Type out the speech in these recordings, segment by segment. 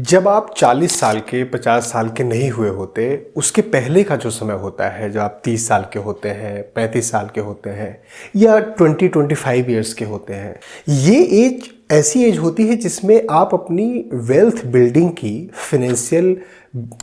जब आप 40 साल के 50 साल के नहीं हुए होते, उसके पहले का जो समय होता है, जब आप 30 साल के होते हैं, 35 साल के होते हैं या 20-25 ईयर्स के होते हैं, ये एज ऐसी एज होती है जिसमें आप अपनी वेल्थ बिल्डिंग की, फाइनेंशियल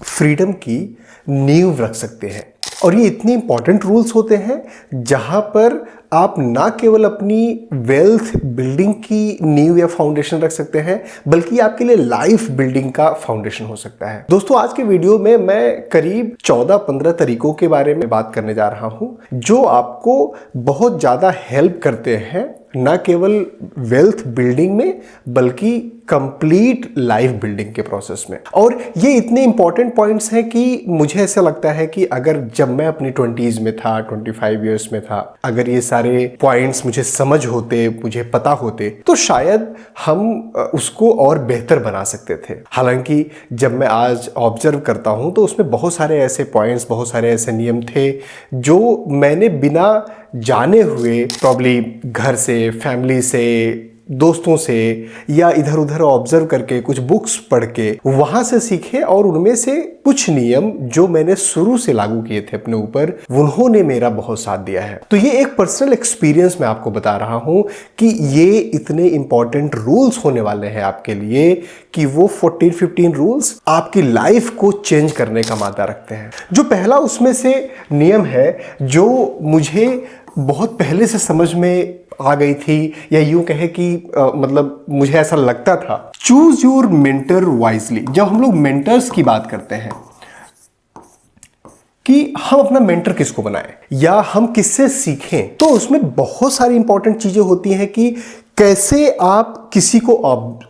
फ्रीडम की नींव रख सकते हैं। और ये इतने इंपॉर्टेंट रूल्स होते हैं जहाँ पर आप ना केवल अपनी वेल्थ बिल्डिंग की नींव या फाउंडेशन रख सकते हैं, बल्कि आपके लिए लाइफ बिल्डिंग का फाउंडेशन हो सकता है। दोस्तों, आज के वीडियो में मैं करीब 14-15 तरीकों के बारे में बात करने जा रहा हूं जो आपको बहुत ज़्यादा हेल्प करते हैं, ना केवल वेल्थ बिल्डिंग में बल्कि कंप्लीट लाइफ बिल्डिंग के प्रोसेस में। और ये इतने इंपॉर्टेंट पॉइंट्स हैं कि मुझे ऐसा लगता है कि अगर जब मैं अपनी 20s में था, 25 ईयर्स में था, अगर ये सारे पॉइंट्स मुझे समझ होते, मुझे पता होते, तो शायद हम उसको और बेहतर बना सकते थे। हालांकि जब मैं आज ऑब्जर्व करता हूं तो उसमें बहुत सारे ऐसे पॉइंट्स, बहुत सारे ऐसे नियम थे जो मैंने बिना जाने हुए प्रॉब्ली घर से, फैमिली से, दोस्तों से या इधर उधर ऑब्जर्व करके, कुछ बुक्स पढ़ के वहां से सीखे। और उनमें से कुछ नियम जो मैंने शुरू से लागू किए थे अपने ऊपर, उन्होंने मेरा बहुत साथ दिया है। तो ये एक पर्सनल एक्सपीरियंस मैं आपको बता रहा हूं कि ये इतने इंपॉर्टेंट रूल्स होने वाले हैं आपके लिए कि वो 14-15 रूल्स आपकी लाइफ को चेंज करने का मादा रखते हैं। जो पहला उसमें से नियम है जो मुझे बहुत पहले से समझ में आ गई थी, या यूं कहे कि मतलब मुझे ऐसा लगता था, चूज योर मेंटर वाइजली। जब हम लोग मेंटर्स की बात करते हैं कि हम अपना मेंटर किसको बनाएं या हम किससे सीखें, तो उसमें बहुत सारी इंपॉर्टेंट चीजें होती हैं कि कैसे आप किसी को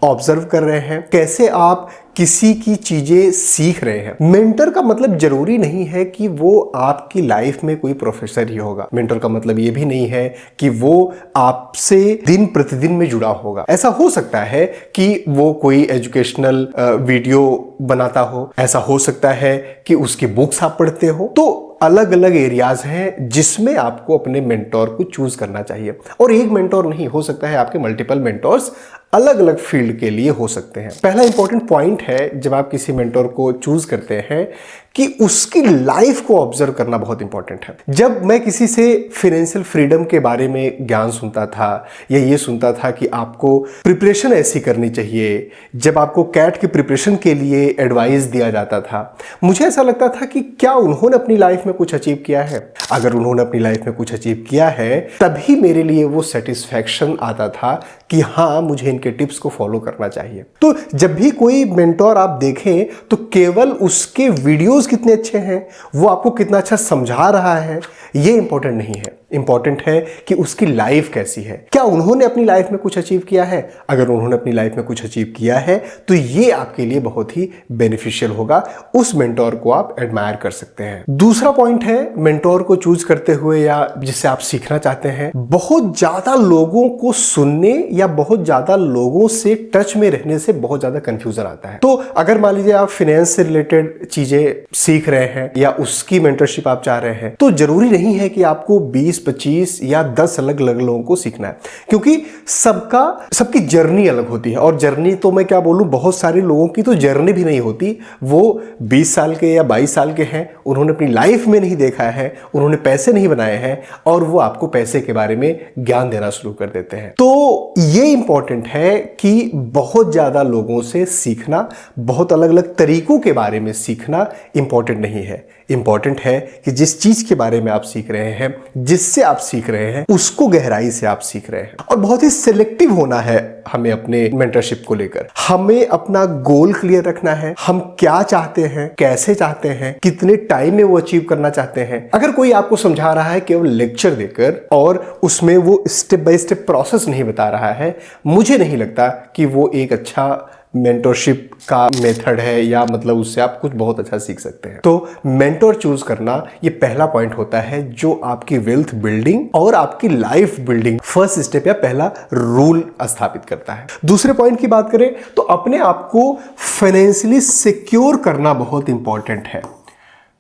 ऑब्जर्व कर रहे हैं, कैसे आप किसी की चीजें सीख रहे हैं। मेंटर का मतलब जरूरी नहीं है कि वो आपकी लाइफ में कोई प्रोफेसर ही होगा। मेंटर का मतलब ये भी नहीं है कि वो आपसे दिन प्रतिदिन में जुड़ा होगा। ऐसा हो सकता है कि वो कोई एजुकेशनल वीडियो बनाता हो, ऐसा हो सकता है कि उसकी बुक्स आप पढ़ते हो। तो अलग अलग एरियाज हैं जिसमें आपको अपने मेंटोर को चूज करना चाहिए। और एक मेंटोर नहीं, हो सकता है आपके मल्टीपल मेंटोर्स अलग अलग फील्ड के लिए हो सकते हैं। पहला इंपॉर्टेंट पॉइंट है जब आप किसी मेंटोर को चूज करते हैं कि उसकी लाइफ को ऑब्जर्व करना बहुत इंपॉर्टेंट है। जब मैं किसी से फाइनेंशियल फ्रीडम के बारे में ज्ञान सुनता था या ये सुनता था कि आपको प्रिपरेशन ऐसी करनी चाहिए, जब आपको कैट की प्रिपरेशन के लिए एडवाइस दिया जाता था, मुझे ऐसा लगता था कि क्या उन्होंने अपनी लाइफ में कुछ अचीव किया है। अगर उन्होंने अपनी लाइफ में कुछ अचीव किया है तभी मेरे लिए वो सेटिस्फैक्शन आता था कि हाँ, मुझे इनके टिप्स को फॉलो करना चाहिए। तो जब भी कोई मेंटोर आप देखें तो केवल उसके वीडियोस कितने अच्छे हैं, वो आपको कितना अच्छा समझा रहा है, ये इंपॉर्टेंट नहीं है। इंपॉर्टेंट है कि उसकी लाइफ कैसी है, क्या उन्होंने अपनी लाइफ में कुछ अचीव किया है। अगर उन्होंने अपनी लाइफ में कुछ अचीव किया है तो ये आपके लिए बहुत ही बेनिफिशियल होगा। उस मेंटोर को आप एडमायर कर सकते हैं। दूसरा पॉइंट है, मेंटोर को चूज करते हुए या जिससे आप सीखना चाहते हैं, बहुत ज्यादा लोगों को सुनने या बहुत ज्यादा लोगों से टच में रहने से बहुत ज्यादा कंफ्यूजन आता है। तो अगर मान लीजिए आप फाइनेंस से रिलेटेड चीजें सीख रहे हैं या उसकी मेंटरशिप आप चाह रहे हैं, तो जरूरी नहीं है कि आपको 20-25 या 10 अलग अलग लोगों को सीखना है, क्योंकि सबकी जर्नी अलग होती है। और जर्नी तो मैं क्या बोलूं, बहुत सारे लोगों की तो जर्नी भी नहीं होती। वो 20 साल के या 22 साल के हैं, उन्होंने अपनी लाइफ में नहीं देखा है, उन्होंने पैसे नहीं बनाए हैं और वो आपको पैसे के बारे में ज्ञान देना शुरू कर देते हैं। तो ये इंपॉर्टेंट है कि बहुत ज्यादा लोगों से सीखना, बहुत अलग अलग तरीकों के बारे में सीखना इंपॉर्टेंट नहीं है। इंपॉर्टेंट है कि जिस चीज के बारे में आप सीख रहे हैं, जिससे आप सीख रहे हैं, उसको गहराई से आप सीख रहे हैं। और बहुत ही सिलेक्टिव होना है हमें अपने मेंटरशिप को लेकर। हमें अपना गोल क्लियर रखना है, हम क्या चाहते हैं, कैसे चाहते हैं, कितने टाइम में वो अचीव करना चाहते हैं। अगर कोई आपको समझा रहा है केवल लेक्चर देकर और उसमें वो स्टेप बाय स्टेप प्रोसेस नहीं बता रहा है, मुझे नहीं लगता कि वो एक अच्छा मेंटरशिप का मेथड है, या मतलब उससे आप कुछ बहुत अच्छा सीख सकते हैं। तो मेंटोर चूज करना ये पहला पॉइंट होता है जो आपकी वेल्थ बिल्डिंग और आपकी लाइफ बिल्डिंग फर्स्ट स्टेप या पहला रूल स्थापित करता है। दूसरे पॉइंट की बात करें तो अपने आप को फाइनेंशियली सिक्योर करना बहुत इंपॉर्टेंट है।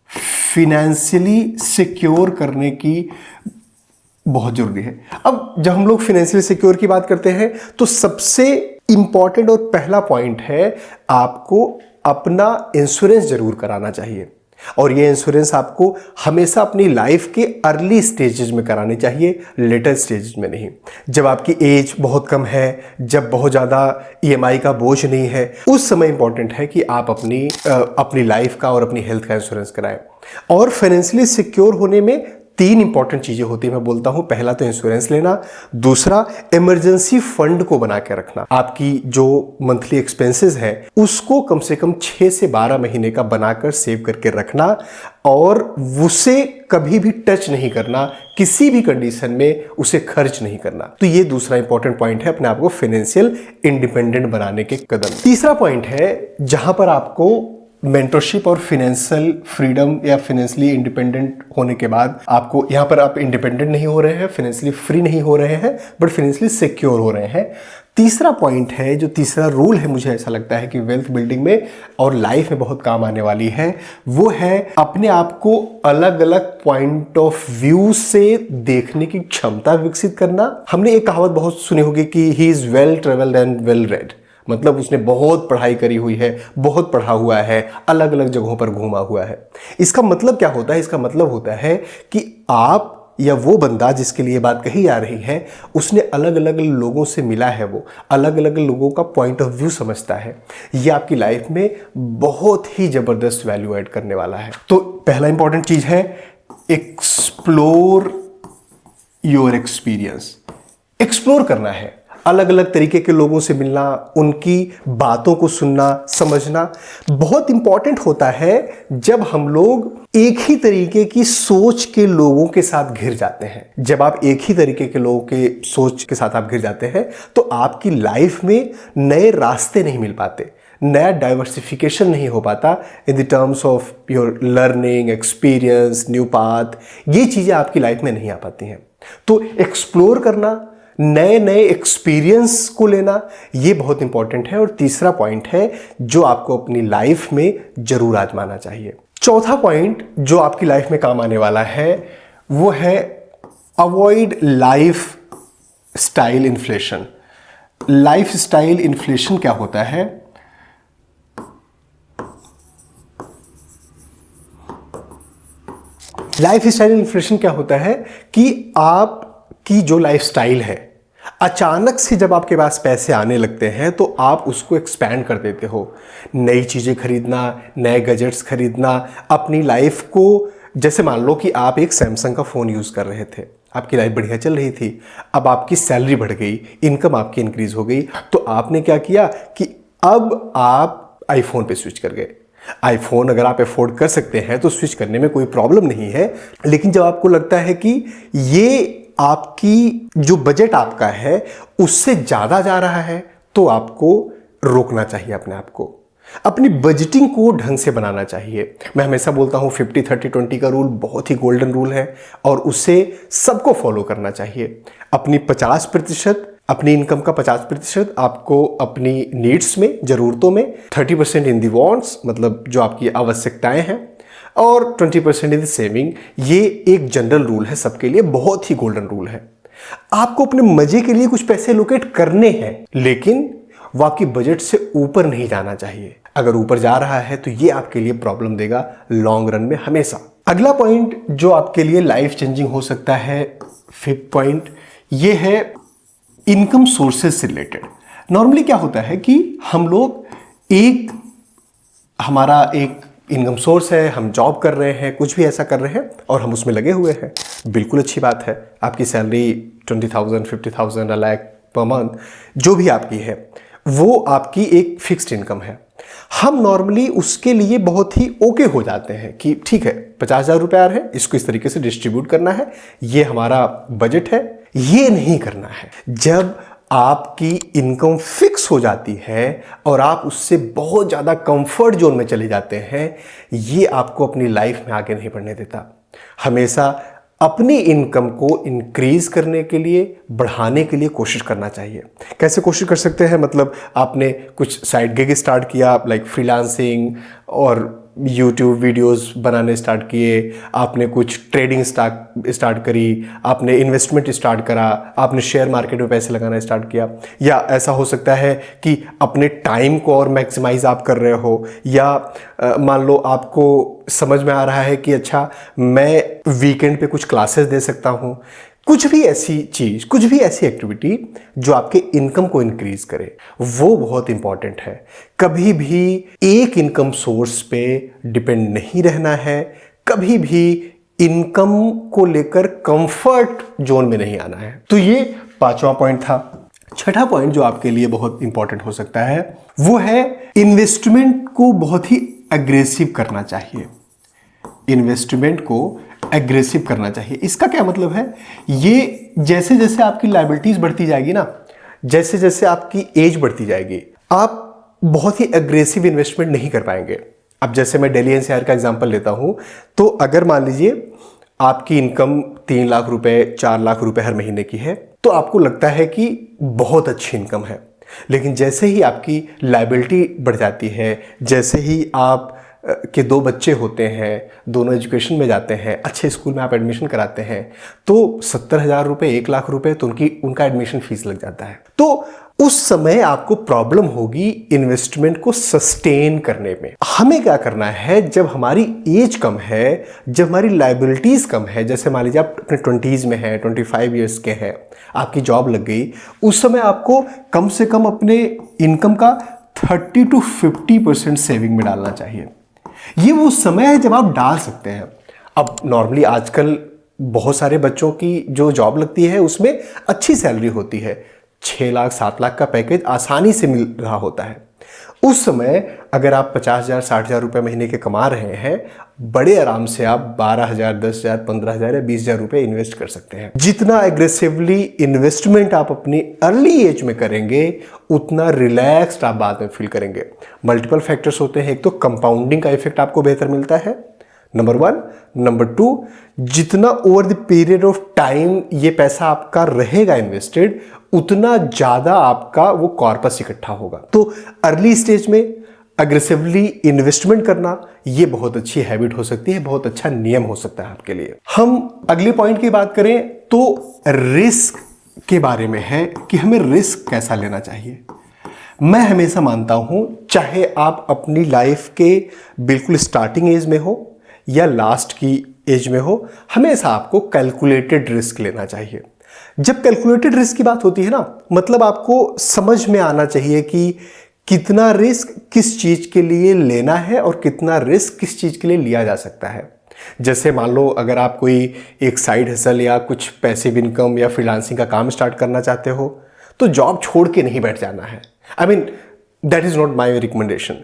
फाइनेंशियली सिक्योर करने की बहुत जरूरी है। अब जब हम लोग फाइनेंशियल सिक्योर की बात करते हैं तो सबसे इंपॉर्टेंट और पहला पॉइंट है, आपको अपना इंश्योरेंस जरूर कराना चाहिए। और ये इंश्योरेंस आपको हमेशा अपनी लाइफ के अर्ली स्टेजेस में करानी चाहिए, लेटर स्टेजेस में नहीं। जब आपकी एज बहुत कम है, जब बहुत ज़्यादा ईएमआई का बोझ नहीं है, उस समय इंपॉर्टेंट है कि आप अपनी लाइफ का और अपनी हेल्थ का इंश्योरेंस कराएं। और फाइनेंशियली सिक्योर होने में 3 इंपॉर्टेंट चीजें होती है, मैं बोलता हूं। पहला तो इंश्योरेंस लेना, दूसरा इमरजेंसी फंड को बना के रखना। आपकी जो मंथली एक्सपेंसेस है उसको कम से कम 6 से 12 महीने का बनाकर सेव करके रखना, और उसे कभी भी टच नहीं करना, किसी भी कंडीशन में उसे खर्च नहीं करना। तो ये दूसरा इंपॉर्टेंट पॉइंट है अपने आप को फाइनेंशियल इंडिपेंडेंट बनाने के कदम। तीसरा पॉइंट है जहां पर आपको मेंटरशिप और फाइनेंशियल फ्रीडम या फाइनेंशियली इंडिपेंडेंट होने के बाद आपको, यहाँ पर आप इंडिपेंडेंट नहीं हो रहे हैं, फाइनेंशियली फ्री नहीं हो रहे हैं, बट फाइनेंशियली सिक्योर हो रहे हैं। तीसरा पॉइंट है, जो तीसरा रूल है, मुझे ऐसा लगता है कि वेल्थ बिल्डिंग में और लाइफ में बहुत काम आने वाली है, वो है अपने आप को अलग अलग पॉइंट ऑफ व्यू से देखने की क्षमता विकसित करना। हमने एक कहावत बहुत सुनी होगी कि he is well travelled and well read, मतलब उसने बहुत पढ़ाई करी हुई है, बहुत पढ़ा हुआ है, अलग अलग जगहों पर घूमा हुआ है। इसका मतलब क्या होता है? इसका मतलब होता है कि आप या वो बंदा जिसके लिए बात कही जा रही है, उसने अलग अलग लोगों से मिला है, वो अलग अलग लोगों का पॉइंट ऑफ व्यू समझता है। ये आपकी लाइफ में बहुत ही जबरदस्त वैल्यू ऐड करने वाला है। तो पहला इंपॉर्टेंट चीज है, एक्सप्लोर योर एक्सपीरियंस। एक्सप्लोर करना है, अलग अलग तरीके के लोगों से मिलना, उनकी बातों को सुनना, समझना बहुत इंपॉर्टेंट होता है। जब हम लोग एक ही तरीके की सोच के लोगों के साथ घिर जाते हैं, जब आप एक ही तरीके के लोगों के सोच के साथ आप घिर जाते हैं, तो आपकी लाइफ में नए रास्ते नहीं मिल पाते, नया डाइवर्सिफिकेशन नहीं हो पाता in the terms of your learning, experience, new path. ये चीजें आपकी लाइफ में नहीं आ पाती हैं। तो एक्सप्लोर करना, नए नए एक्सपीरियंस को लेना, ये बहुत इंपॉर्टेंट है। और तीसरा पॉइंट है जो आपको अपनी लाइफ में जरूर आजमाना चाहिए। चौथा पॉइंट जो आपकी लाइफ में काम आने वाला है, वो है avoid life style inflation. Life style inflation क्या होता है? लाइफ स्टाइल इन्फ्लेशन क्या होता है कि आपकी जो लाइफ स्टाइल है, अचानक से जब आपके पास पैसे आने लगते हैं तो आप उसको एक्सपैंड कर देते हो। नई चीज़ें खरीदना, नए गैजेट्स खरीदना, अपनी लाइफ को, जैसे मान लो कि आप एक सैमसंग का फ़ोन यूज़ कर रहे थे, आपकी लाइफ बढ़िया चल रही थी, अब आपकी सैलरी बढ़ गई, इनकम आपकी इंक्रीज हो गई, तो आपने क्या किया कि अब आप आईफोन पे स्विच कर गए। आईफोन अगर आप अफोर्ड कर सकते हैं तो स्विच करने में कोई प्रॉब्लम नहीं है, लेकिन जब आपको लगता है कि ये आपकी जो बजट आपका है उससे ज़्यादा जा रहा है, तो आपको रोकना चाहिए अपने आप को। अपनी बजटिंग को ढंग से बनाना चाहिए। मैं हमेशा बोलता हूँ 50-30-20 का रूल बहुत ही गोल्डन रूल है और उसे सबको फॉलो करना चाहिए। अपनी 50%, अपनी इनकम का 50% आपको अपनी नीड्स में, ज़रूरतों में, 30% इन दी वॉन्ट्स, मतलब जो आपकी आवश्यकताएं हैं, और 20% इन द सेविंग। ये एक जनरल रूल है सबके लिए, बहुत ही गोल्डन रूल है। आपको अपने मजे के लिए कुछ पैसे लोकेट करने हैं, लेकिन वो आपकी बजट से ऊपर नहीं जाना चाहिए। अगर ऊपर जा रहा है तो ये आपके लिए प्रॉब्लम देगा लॉन्ग रन में हमेशा। अगला पॉइंट जो आपके लिए लाइफ चेंजिंग हो सकता है, 5th पॉइंट, ये है इनकम सोर्सेज से रिलेटेड। नॉर्मली क्या होता है कि हम लोग हमारा एक इनकम सोर्स है, हम जॉब कर रहे हैं, कुछ भी ऐसा कर रहे हैं और हम उसमें लगे हुए हैं। बिल्कुल अच्छी बात है, आपकी सैलरी 20,000, 50,000, 1 लाख पर मंथ जो भी आपकी है, वो आपकी एक फिक्स्ड इनकम है। हम नॉर्मली उसके लिए बहुत ही ओके हो जाते हैं कि ठीक है, 50,000 रुपये आ रहे हैं, इसको इस तरीके से डिस्ट्रीब्यूट करना है, ये हमारा बजट है। ये नहीं करना है। जब आपकी इनकम फिक्स हो जाती है और आप उससे बहुत ज़्यादा कंफर्ट जोन में चले जाते हैं, ये आपको अपनी लाइफ में आगे नहीं बढ़ने देता। हमेशा अपनी इनकम को इंक्रीज करने के लिए, बढ़ाने के लिए कोशिश करना चाहिए। कैसे कोशिश कर सकते हैं? मतलब आपने कुछ साइड गिग स्टार्ट किया, लाइक फ्रीलांसिंग, और यूट्यूब वीडियोस बनाने स्टार्ट किए, आपने कुछ ट्रेडिंग स्टार्ट करी, आपने इन्वेस्टमेंट स्टार्ट करा, आपने शेयर मार्केट में पैसे लगाना स्टार्ट किया, या ऐसा हो सकता है कि अपने टाइम को और मैक्सिमाइज आप कर रहे हो, या मान लो आपको समझ में आ रहा है कि अच्छा मैं वीकेंड पे कुछ क्लासेस दे सकता हूँ। कुछ भी ऐसी चीज, कुछ भी ऐसी एक्टिविटी जो आपके इनकम को इंक्रीज करे, वो बहुत इंपॉर्टेंट है। कभी भी एक इनकम सोर्स पे डिपेंड नहीं रहना है, कभी भी इनकम को लेकर कंफर्ट जोन में नहीं आना है। तो ये 5वां पॉइंट था। छठा पॉइंट जो आपके लिए बहुत इंपॉर्टेंट हो सकता है वो है इन्वेस्टमेंट को बहुत ही एग्रेसिव करना चाहिए। इन्वेस्टमेंट को एग्रेसिव करना चाहिए। इसका क्या मतलब है? ये जैसे जैसे आपकी लायबिलिटीज बढ़ती जाएगी ना, जैसे जैसे आपकी एज बढ़ती जाएगी, आप बहुत ही एग्रेसिव इन्वेस्टमेंट नहीं कर पाएंगे। अब जैसे मैं दिल्ली एनसीआर का एग्जांपल लेता हूं, तो अगर मान लीजिए आपकी इनकम 3 लाख रुपए 4 लाख रुपए हर महीने की है, तो आपको लगता है कि बहुत अच्छी इनकम है। लेकिन जैसे ही आपकी लायबिलिटी बढ़ जाती है, जैसे ही आप के 2 बच्चे होते हैं, दोनों एजुकेशन में जाते हैं, अच्छे स्कूल में आप एडमिशन कराते हैं, तो 70,000 रुपये 1 लाख रुपए तो उनका एडमिशन फीस लग जाता है। तो उस समय आपको प्रॉब्लम होगी इन्वेस्टमेंट को सस्टेन करने में। हमें क्या करना है, जब हमारी एज कम है, जब हमारी लायबिलिटीज कम है, जैसे मान लीजिए आप अपने 20s में हैं, 25 ईयर्स के हैं, आपकी जॉब लग गई, उस समय आपको कम से कम अपने इनकम का 30 to 50% सेविंग में डालना चाहिए। ये वो समय है जब आप डाल सकते हैं। अब नॉर्मली आजकल बहुत सारे बच्चों की जो जॉब लगती है उसमें अच्छी सैलरी होती है, 6 लाख 7 लाख का पैकेज आसानी से मिल रहा होता है। उस समय अगर आप 50,000 60,000 रुपये महीने के कमा रहे हैं, बड़े आराम से आप 12,000 10,000 15,000 या 20,000 रुपये इन्वेस्ट कर सकते हैं। जितना एग्रेसिवली इन्वेस्टमेंट आप अपनी अर्ली एज में करेंगे, उतना रिलैक्स्ड आप बाद में फील करेंगे। मल्टीपल फैक्टर्स होते हैं। एक तो कंपाउंडिंग का इफेक्ट आपको बेहतर मिलता है, नंबर 1। नंबर 2, जितना over the period of time ये पैसा आपका रहेगा इन्वेस्टेड, उतना ज्यादा आपका वो कॉर्पस इकट्ठा होगा। तो अर्ली स्टेज में अग्रेसिवली इन्वेस्टमेंट करना ये बहुत अच्छी हैबिट हो सकती है, बहुत अच्छा नियम हो सकता है आपके लिए। हम अगले पॉइंट की बात करें तो रिस्क के बारे में है कि हमें रिस्क कैसा लेना चाहिए। मैं हमेशा मानता हूं, चाहे आप अपनी लाइफ के बिल्कुल स्टार्टिंग एज में हो या लास्ट की एज में हो, हमेशा आपको कैलकुलेटेड रिस्क लेना चाहिए। जब कैलकुलेटेड रिस्क की बात होती है ना, मतलब आपको समझ में आना चाहिए कि कितना रिस्क किस चीज के लिए लेना है और कितना रिस्क किस चीज के लिए लिया जा सकता है। जैसे मान लो अगर आप कोई एक साइड हसल या कुछ पैसिव इनकम या फ्रीलांसिंग का काम स्टार्ट करना चाहते हो, तो जॉब छोड़ के नहीं बैठ जाना है। I mean that is not my recommendation.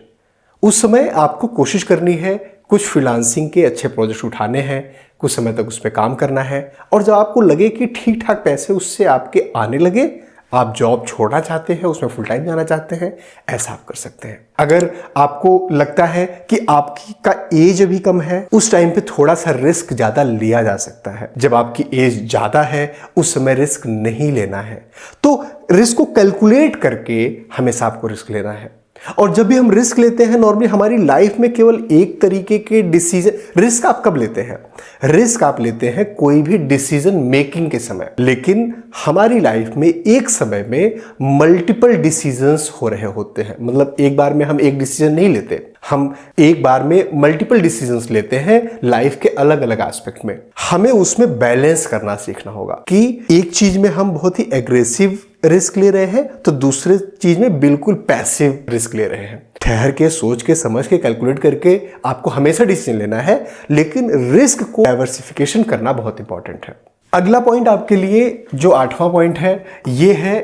उस समय आपको कोशिश करनी है, कुछ फ्रीलांसिंग के अच्छे प्रोजेक्ट उठाने हैं, कुछ समय तक उस पर काम करना है, और जब आपको लगे कि ठीक ठाक पैसे उससे आपके आने लगे, आप जॉब छोड़ना चाहते हैं, उसमें फुल टाइम जाना चाहते हैं, ऐसा आप कर सकते हैं। अगर आपको लगता है कि आपकी का एज अभी कम है, उस टाइम पे थोड़ा सा रिस्क ज्यादा लिया जा सकता है। जब आपकी एज ज्यादा है, उस समय रिस्क नहीं लेना है। तो रिस्क को कैलकुलेट करके हमेशा आपको रिस्क लेना है। और जब भी हम रिस्क लेते हैं, नॉर्मली हमारी लाइफ में केवल एक तरीके के डिसीजन। रिस्क आप कब लेते हैं? रिस्क आप लेते हैं कोई भी डिसीजन मेकिंग के समय। लेकिन हमारी लाइफ में एक समय में मल्टीपल डिसीजंस हो रहे होते हैं। मतलब एक बार में हम एक डिसीजन नहीं लेते, हम एक बार में मल्टीपल डिसीजंस लेते हैं लाइफ के अलग अलग एस्पेक्ट में। हमें उसमें बैलेंस करना सीखना होगा कि एक चीज में हम बहुत ही एग्रेसिव रिस्क ले रहे हैं, तो दूसरे चीज में बिल्कुल पैसिव रिस्क ले रहे हैं। ठहर के, सोच के, समझ के, कैलकुलेट करके आपको हमेशा डिसीजन लेना है, लेकिन रिस्क को डाइवर्सिफिकेशन करना बहुत इंपॉर्टेंट है। अगला पॉइंट आपके लिए जो 8वां पॉइंट है, ये है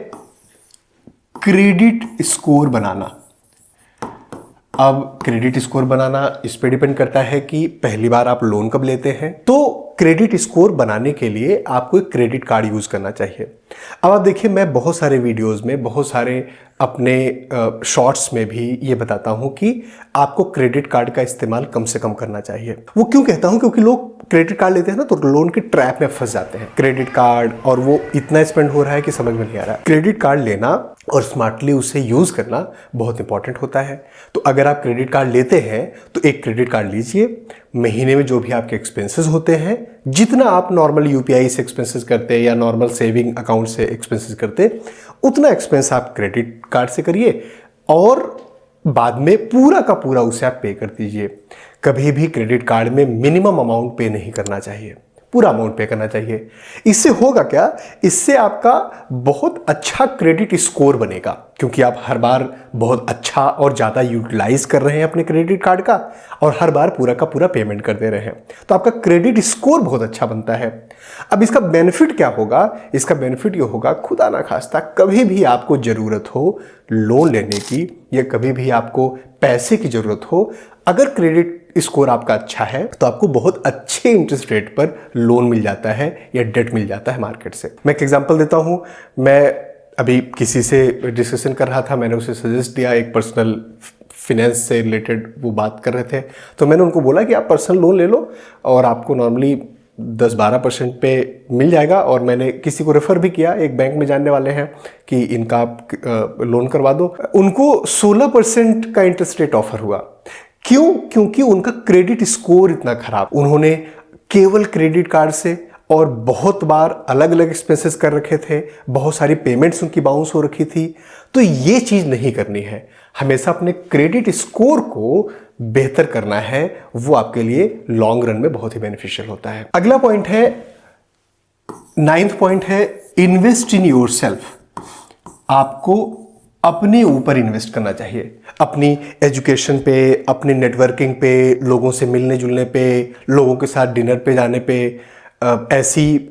क्रेडिट स्कोर बनाना। अब क्रेडिट स्कोर बनाना इस पे डिपेंड करता है कि पहली बार आप लोन कब लेते हैं। तो क्रेडिट स्कोर बनाने के लिए आपको एक क्रेडिट कार्ड यूज करना चाहिए। अब आप देखिए, मैं बहुत सारे वीडियोस में, बहुत सारे अपने शॉर्ट्स में भी ये बताता हूं कि आपको क्रेडिट कार्ड का इस्तेमाल कम से कम करना चाहिए। वो क्यों कहता हूं? क्योंकि लोग क्रेडिट कार्ड लेते हैं ना तो लोन के ट्रैप में फंस जाते हैं। क्रेडिट कार्ड और वो इतना स्पेंड हो रहा है कि समझ में नहीं आ रहा। क्रेडिट कार्ड लेना और स्मार्टली उसे यूज करना बहुत इंपॉर्टेंट होता है। तो अगर आप क्रेडिट कार्ड लेते हैं तो एक क्रेडिट कार्ड लीजिए, महीने में जो भी आपके एक्सपेंसेस होते हैं, जितना आप नॉर्मल यूपीआई से एक्सपेंसेस करते हैं या नॉर्मल सेविंग अकाउंट से एक्सपेंसेस करते हैं, उतना एक्सपेंस आप क्रेडिट कार्ड से करिए और बाद में पूरा का पूरा उसे आप पे कर दीजिए। कभी भी क्रेडिट कार्ड में मिनिमम अमाउंट पे नहीं करना चाहिए, पूरा अमाउंट पे करना चाहिए। इससे होगा क्या, इससे आपका बहुत अच्छा क्रेडिट स्कोर बनेगा, क्योंकि आप हर बार बहुत अच्छा और ज़्यादा यूटिलाइज कर रहे हैं अपने क्रेडिट कार्ड का और हर बार पूरा का पूरा पेमेंट कर दे रहे हैं, तो आपका क्रेडिट स्कोर बहुत अच्छा बनता है। अब इसका बेनिफिट क्या होगा? इसका बेनिफिट ये होगा, खुदा ना खास्ता कभी भी आपको ज़रूरत हो लोन लेने की या कभी भी आपको पैसे की ज़रूरत हो, अगर क्रेडिट स्कोर आपका अच्छा है तो आपको बहुत अच्छे इंटरेस्ट रेट पर लोन मिल जाता है या डेट मिल जाता है मार्केट से। मैं एक एग्जांपल देता हूं। मैं अभी किसी से डिस्कशन कर रहा था, मैंने उसे सजेस्ट दिया, एक पर्सनल फिनेंस से रिलेटेड वो बात कर रहे थे, तो मैंने उनको बोला कि आप पर्सनल लोन ले लो और आपको नॉर्मली 10-12% पे मिल जाएगा। और मैंने किसी को रेफर भी किया, एक बैंक में जानने वाले हैं कि इनका आप लोन करवा दो, उनको 16% का इंटरेस्ट रेट ऑफर हुआ। क्यों? क्योंकि उनका क्रेडिट स्कोर इतना खराब, उन्होंने केवल क्रेडिट कार्ड से और बहुत बार अलग अलग एक्सपेंसेस कर रखे थे, बहुत सारी पेमेंट्स उनकी बाउंस हो रखी थी। तो ये चीज नहीं करनी है, हमेशा अपने क्रेडिट स्कोर को बेहतर करना है, वो आपके लिए लॉन्ग रन में बहुत ही बेनिफिशियल होता है। अगला पॉइंट है, 9th पॉइंट है, इन्वेस्ट इन योरसेल्फ। आपको अपने ऊपर इन्वेस्ट करना चाहिए, अपनी एजुकेशन पे, अपनी नेटवर्किंग पे, लोगों से मिलने जुलने पे, लोगों के साथ डिनर पे जाने पे, ऐसी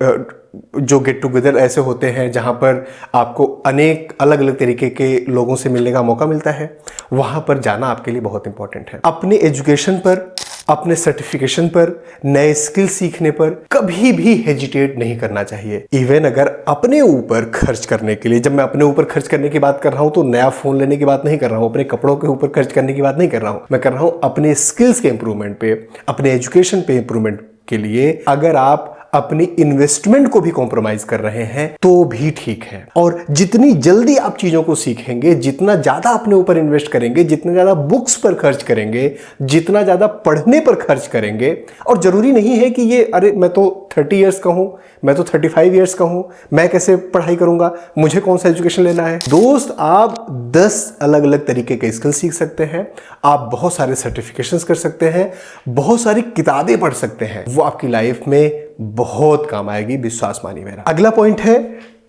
जो गेट टुगेदर ऐसे होते हैं जहां पर आपको अनेक अलग अलग तरीके के लोगों से मिलने का मौका मिलता है, वहां पर जाना आपके लिए बहुत इंपॉर्टेंट है। अपने एजुकेशन पर, अपने सर्टिफिकेशन पर, नए स्किल सीखने पर कभी भी हेजिटेट नहीं करना चाहिए। इवन अगर अपने ऊपर खर्च करने के लिए, जब मैं अपने ऊपर खर्च करने की बात कर रहा हूं तो नया फोन लेने की बात नहीं कर रहा हूं, अपने कपड़ों के ऊपर खर्च करने की बात नहीं कर रहा हूं, मैं कर रहा हूं अपने स्किल्स के इंप्रूवमेंट पे, अपने एजुकेशन पे इंप्रूवमेंट के लिए। अगर आप अपनी इन्वेस्टमेंट को भी कॉम्प्रोमाइज कर रहे हैं तो भी ठीक है। और जितनी जल्दी आप चीजों को सीखेंगे, जितना ज्यादा अपने ऊपर इन्वेस्ट करेंगे, जितना ज्यादा बुक्स पर खर्च करेंगे, जितना ज्यादा पढ़ने पर खर्च करेंगे, और जरूरी नहीं है कि ये अरे मैं तो 30 इयर्स का हूं, मैं तो 35 इयर्स का हूं, मैं कैसे पढ़ाई करूंगा, मुझे कौन सा एजुकेशन लेना है। दोस्त, आप 10 अलग अलग तरीके के स्किल सीख सकते हैं, आप बहुत सारे सर्टिफिकेशंस कर सकते हैं, बहुत सारी किताबें पढ़ सकते हैं, वो आपकी लाइफ में बहुत काम आएगी, विश्वास मानिए मेरा। अगला पॉइंट है,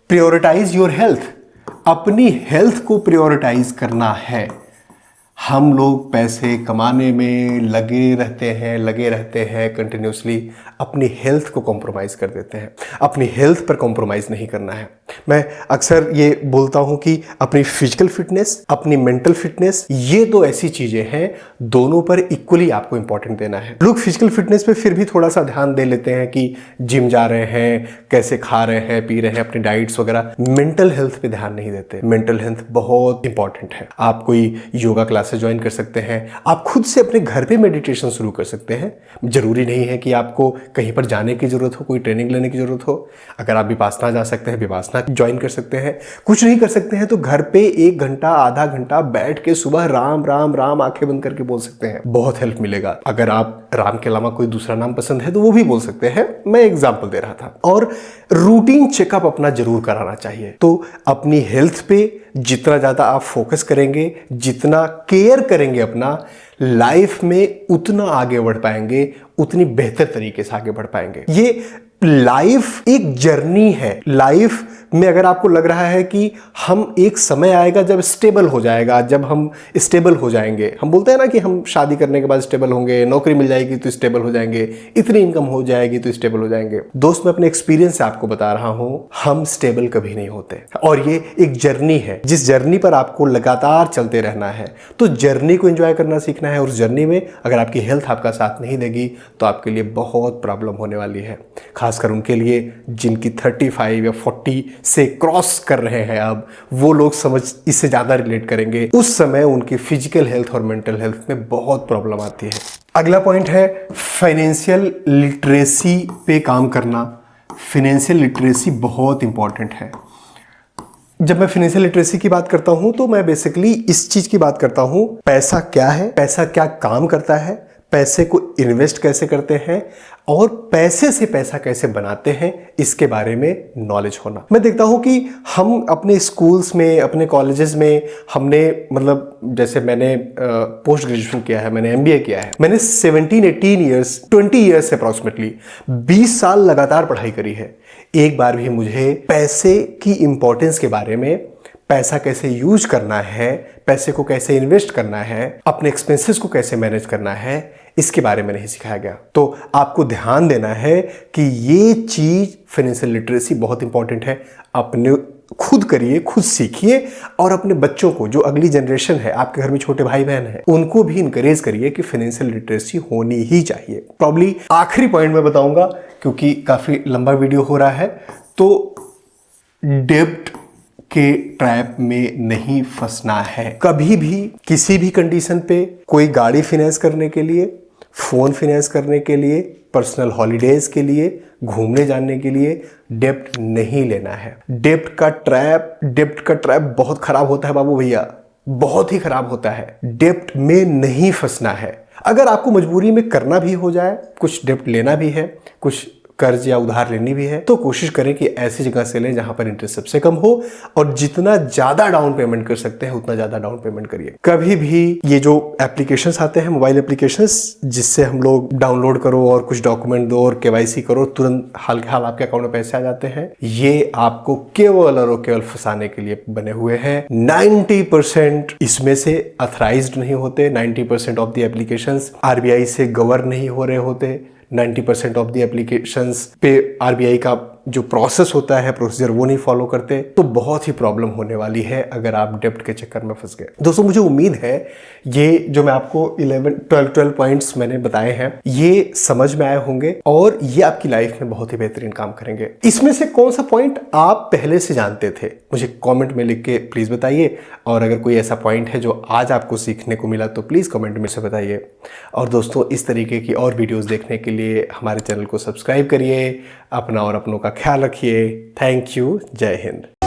प्रायोरिटाइज योर हेल्थ। अपनी हेल्थ को प्रायोरिटाइज करना है। हम लोग पैसे कमाने में लगे रहते हैं कंटिन्यूसली, अपनी हेल्थ को कॉम्प्रोमाइज़ कर देते हैं। अपनी हेल्थ पर कॉम्प्रोमाइज़ नहीं करना है। मैं अक्सर ये बोलता हूं कि अपनी फिजिकल फिटनेस, अपनी मेंटल फिटनेस, ये दो ऐसी चीज़ें हैं, दोनों पर इक्वली आपको इंपॉर्टेंट देना है। लोग फिजिकल फिटनेस पे फिर भी थोड़ा सा ध्यान दे लेते हैं कि जिम जा रहे हैं, कैसे खा रहे हैं, पी रहे हैं, अपनी डाइट्स वगैरह, मेंटल हेल्थ पे ध्यान नहीं देते। मेंटल हेल्थ बहुत इंपॉर्टेंट है। आप कोई योगा क्लासेस ज्वाइन कर सकते हैं, आप खुद से अपने घर पे मेडिटेशन शुरू कर सकते हैं। जरूरी नहीं है कि आपको कहीं पर जाने की जरूरत हो, कोई ट्रेनिंग लेने की जरूरत हो। अगर आप विपासना जा सकते हैं, विपासना ज्वाइन कर सकते हैं। कुछ नहीं कर सकते हैं तो घर पे 1 घंटा, आधा घंटा बैठ के सुबह राम राम राम आंखें बंद करके बोल सकते हैं, बहुत हेल्प मिलेगा। अगर आप राम के अलावा कोई दूसरा नाम पसंद है तो वो भी बोल सकते हैं, मैं एग्जांपल दे रहा था। और रूटीन चेकअप अपना जरूर कराना चाहिए। तो अपनी हेल्थ पे जितना ज्यादा आप फोकस करेंगे, जितना केयर करेंगे अपना, लाइफ में उतना आगे बढ़ पाएंगे, उतनी बेहतर तरीके से आगे बढ़ पाएंगे। ये लाइफ एक जर्नी है। लाइफ में अगर आपको लग रहा है कि हम एक समय आएगा जब स्टेबल हो जाएगा, जब हम स्टेबल हो जाएंगे, हम बोलते हैं ना कि हम शादी करने के बाद स्टेबल होंगे, नौकरी मिल जाएगी तो स्टेबल हो जाएंगे, इतनी इनकम हो जाएगी तो स्टेबल हो जाएंगे। दोस्त, मैं अपने एक्सपीरियंस से आपको बता रहा हूं, हम स्टेबल कभी नहीं होते। और ये एक जर्नी है, जिस जर्नी पर आपको लगातार चलते रहना है। तो जर्नी को एंजॉय करना सीखना है। और जर्नी में अगर आपकी हेल्थ आपका साथ नहीं देगी तो आपके लिए बहुत प्रॉब्लम होने वाली है। खासकर उनके लिए जिनकी 35 या 40 से क्रॉस कर रहे हैं, अब वो लोग समझ इससे ज्यादा रिलेट करेंगे। उस समय उनकी फिजिकल हेल्थ और मेंटल हेल्थ में बहुत प्रॉब्लम आती है। अगला पॉइंट है फाइनेंशियल लिटरेसी पे काम करना। फाइनेंशियल लिटरेसी बहुत इंपॉर्टेंट है। जब मैं फाइनेंशियल लिटरेसी की बात करता हूं तो मैं बेसिकली इस चीज की बात करता हूं, पैसा क्या है, पैसा क्या काम करता है, पैसे को इन्वेस्ट कैसे करते हैं और पैसे से पैसा कैसे बनाते हैं, इसके बारे में नॉलेज होना। मैं देखता हूं कि हम अपने स्कूल्स में, अपने कॉलेजेस में हमने मतलब जैसे मैंने पोस्ट ग्रेजुएशन किया है, मैंने एमबीए किया है, मैंने 17-18 ईयर्स 20 ईयर्स अप्रॉक्सीमेटली 20 साल लगातार पढ़ाई करी है। एक बार भी मुझे पैसे की इंपॉर्टेंस के बारे में, पैसा कैसे यूज करना है, पैसे को कैसे इन्वेस्ट करना है, अपने एक्सपेंसेस को कैसे मैनेज करना है, इसके बारे में नहीं सिखाया गया। तो आपको ध्यान देना है कि ये चीज फाइनेंशियल लिटरेसी बहुत इंपॉर्टेंट है। अपने खुद करिए, खुद सीखिए और अपने बच्चों को, जो अगली जनरेशन है, आपके घर में छोटे भाई बहन हैं, उनको भी इनकरेज करिए कि फाइनेंशियल लिटरेसी होनी ही चाहिए। प्रॉब्ली आखिरी पॉइंट मैं बताऊंगा क्योंकि काफी लंबा वीडियो हो रहा है। तो डेब्ट के ट्रैप में नहीं फंसना है। कभी भी किसी भी कंडीशन पे कोई गाड़ी फाइनेंस करने के लिए, फोन फाइनेंस करने के लिए, पर्सनल हॉलीडेज के लिए, घूमने जाने के लिए डेब्ट नहीं लेना है। डेब्ट का ट्रैप बहुत खराब होता है बाबू भैया, बहुत ही खराब होता है। डेब्ट में नहीं फंसना है। अगर आपको मजबूरी में करना भी हो जाए, कुछ डेब्ट लेना भी है, कुछ कर्ज या उधार लेनी भी है, तो कोशिश करें कि ऐसी जगह से लें जहां पर इंटरेस्ट सबसे कम हो और जितना ज्यादा डाउन पेमेंट कर सकते हैं उतना ज्यादा डाउन पेमेंट करिए। कभी भी ये जो एप्लीकेशंस आते हैं, मोबाइल एप्लीकेशंस, जिससे हम लोग डाउनलोड करो और कुछ डॉक्यूमेंट दो और केवाईसी करो, तुरंत हाल के हाल आपके अकाउंट में पैसे आ जाते हैं, ये आपको केवल और केवल फंसाने के लिए बने हुए हैं। 90% इसमें से अथराइज्ड नहीं होते। 90% ऑफ द एप्लीकेशंस आरबीआई से गवर्न नहीं हो रहे होते। 90% ऑफ द एप्लीकेशंस पे आरबीआई का जो प्रोसेस होता है, प्रोसीजर, वो नहीं फॉलो करते। तो बहुत ही प्रॉब्लम होने वाली है अगर आप डेब्ट के चक्कर में फंस गए। दोस्तों, मुझे उम्मीद है ये जो मैं आपको 12 पॉइंट्स मैंने बताए हैं, ये समझ में आए होंगे और ये आपकी लाइफ में बहुत ही बेहतरीन काम करेंगे। इसमें से कौन सा पॉइंट आप पहले से जानते थे, मुझे कॉमेंट में लिख के प्लीज बताइए। और अगर कोई ऐसा पॉइंट है जो आज आपको सीखने को मिला तो प्लीज कॉमेंट में से बताइए। और दोस्तों, इस तरीके की और वीडियोस देखने के लिए हमारे चैनल को सब्सक्राइब करिए। अपना और अपनों का ख्याल रखिए। Thank you. जय हिंद।